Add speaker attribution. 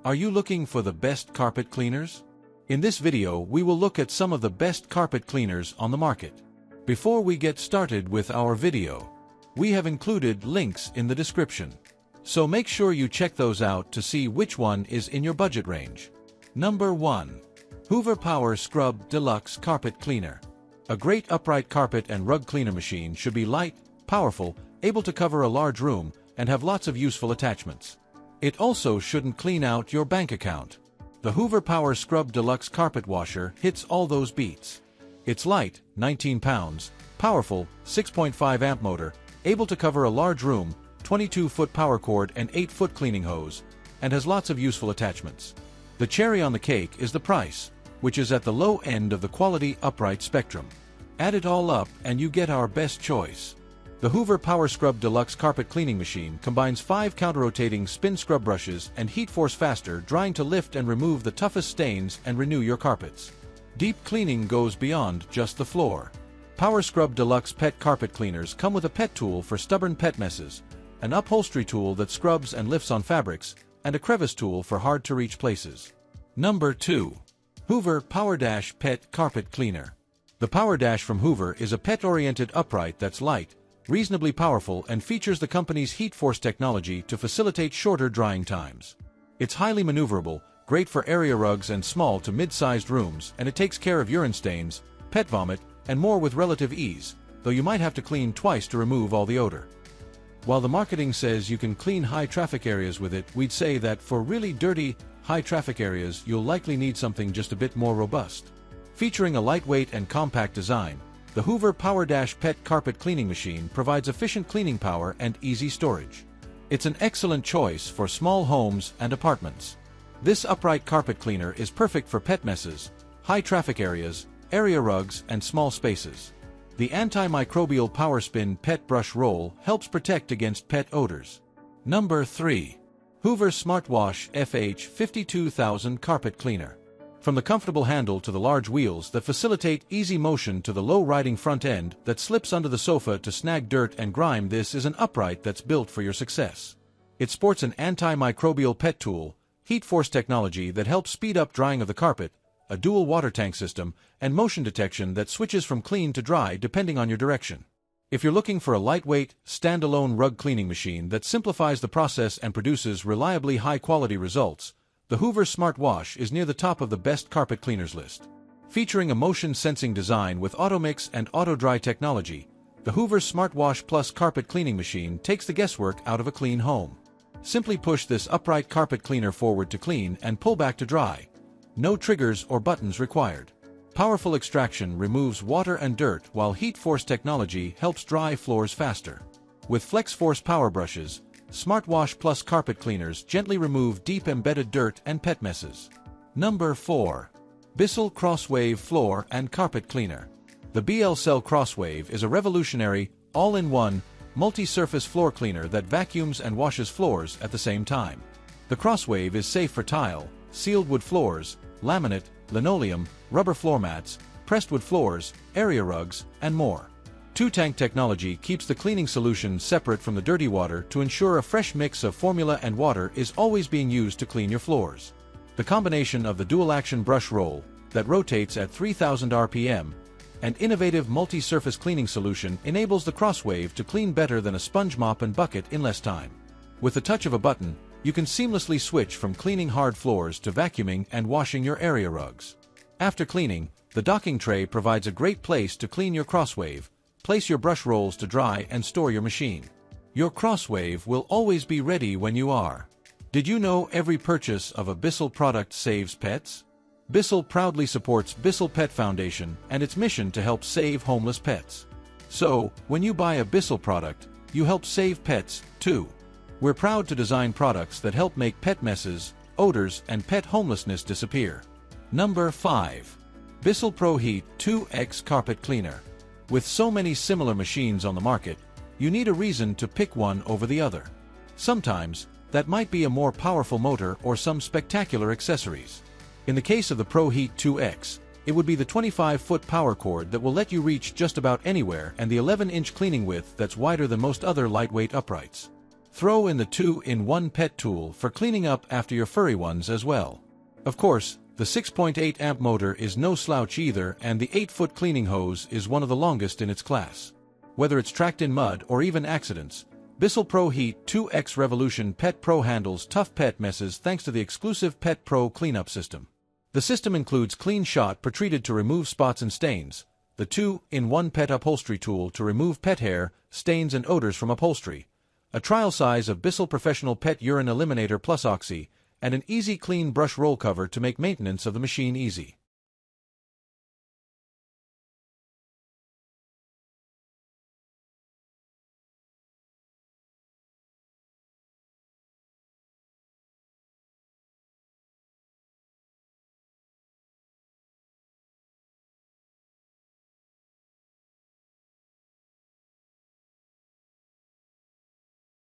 Speaker 1: Are you looking for the best carpet cleaners? In this video, we will look at some of the best carpet cleaners on the market. Before we get started with our video, we have included links in the description. So make sure you check those out to see which one is in your budget range. Number 1. Hoover Power Scrub Deluxe Carpet Cleaner. A great upright carpet and rug cleaner machine should be light, powerful, able to cover a large room, and have lots of useful attachments. It also shouldn't clean out your bank account. The Hoover Power Scrub Deluxe Carpet Washer hits all those beats. It's light, 19 pounds, powerful, 6.5 amp motor, able to cover a large room, 22-foot power cord and 8-foot cleaning hose, and has lots of useful attachments. The cherry on the cake is the price, which is at the low end of the quality upright spectrum. Add it all up and you get our best choice. The Hoover Power Scrub Deluxe Carpet Cleaning Machine combines 5 counter-rotating spin scrub brushes and heat force faster drying to lift and remove the toughest stains and renew your carpets. Deep cleaning goes beyond just the floor. Power Scrub Deluxe Pet Carpet Cleaners come with a pet tool for stubborn pet messes, an upholstery tool that scrubs and lifts on fabrics, and a crevice tool for hard-to-reach places. Number 2. Hoover PowerDash Pet Carpet Cleaner. The PowerDash from Hoover is a pet-oriented upright that's light, reasonably powerful, and features the company's heat force technology to facilitate shorter drying times. It's highly maneuverable, great for area rugs and small to mid-sized rooms, and it takes care of urine stains, pet vomit, and more with relative ease, though you might have to clean twice to remove all the odor. While the marketing says you can clean high-traffic areas with it, we'd say that for really dirty, high-traffic areas you'll likely need something just a bit more robust. Featuring a lightweight and compact design, the Hoover PowerDash Pet Carpet Cleaning Machine provides efficient cleaning power and easy storage. It's an excellent choice for small homes and apartments. This upright carpet cleaner is perfect for pet messes, high-traffic areas, area rugs, and small spaces. The antimicrobial Power Spin Pet Brush Roll helps protect against pet odors. Number 3. Hoover Smartwash FH52000 Carpet Cleaner. From the comfortable handle to the large wheels that facilitate easy motion to the low-riding front end that slips under the sofa to snag dirt and grime, this is an upright that's built for your success. It sports an antimicrobial pet tool, heat force technology that helps speed up drying of the carpet, a dual water tank system, and motion detection that switches from clean to dry depending on your direction. If you're looking for a lightweight, standalone rug cleaning machine that simplifies the process and produces reliably high-quality results, the Hoover Smartwash is near the top of the best carpet cleaners list. Featuring a motion-sensing design with auto-mix and auto-dry technology, the Hoover Smartwash Plus carpet cleaning machine takes the guesswork out of a clean home. Simply push this upright carpet cleaner forward to clean and pull back to dry. No triggers or buttons required. Powerful extraction removes water and dirt while heat force technology helps dry floors faster. With flex force power brushes, Smartwash Plus carpet cleaners gently remove deep embedded dirt and pet messes. Number 4. Bissell CrossWave Floor and Carpet Cleaner. The Bissell CrossWave is a revolutionary, all-in-one, multi-surface floor cleaner that vacuums and washes floors at the same time. The CrossWave is safe for tile, sealed wood floors, laminate, linoleum, rubber floor mats, pressed wood floors, area rugs, and more. Two-tank technology keeps the cleaning solution separate from the dirty water to ensure a fresh mix of formula and water is always being used to clean your floors. The combination of the dual-action brush roll that rotates at 3000 RPM and innovative multi-surface cleaning solution enables the CrossWave to clean better than a sponge mop and bucket in less time. With the touch of a button, you can seamlessly switch from cleaning hard floors to vacuuming and washing your area rugs. After cleaning, the docking tray provides a great place to clean your CrossWave. Place your brush rolls to dry and store your machine. Your CrossWave will always be ready when you are. Did you know every purchase of a Bissell product saves pets? Bissell proudly supports Bissell Pet Foundation and its mission to help save homeless pets. So, when you buy a Bissell product, you help save pets, too. We're proud to design products that help make pet messes, odors, and pet homelessness disappear. Number 5. Bissell ProHeat 2X Carpet Cleaner. With so many similar machines on the market, you need a reason to pick one over the other. Sometimes, that might be a more powerful motor or some spectacular accessories. In the case of the ProHeat 2X, it would be the 25-foot power cord that will let you reach just about anywhere and the 11-inch cleaning width that's wider than most other lightweight uprights. Throw in the 2-in-1 pet tool for cleaning up after your furry ones as well. Of course, the 6.8 amp motor is no slouch either, and the 8-foot cleaning hose is one of the longest in its class. Whether it's tracked in mud or even accidents, Bissell ProHeat 2X Revolution Pet Pro handles tough pet messes thanks to the exclusive Pet Pro cleanup system. The system includes Clean Shot pre-treated to remove spots and stains, the 2-in-1 pet upholstery tool to remove pet hair, stains and odors from upholstery, a trial size of Bissell Professional Pet Urine Eliminator Plus Oxy, and an easy clean brush roll cover to make maintenance of the machine easy.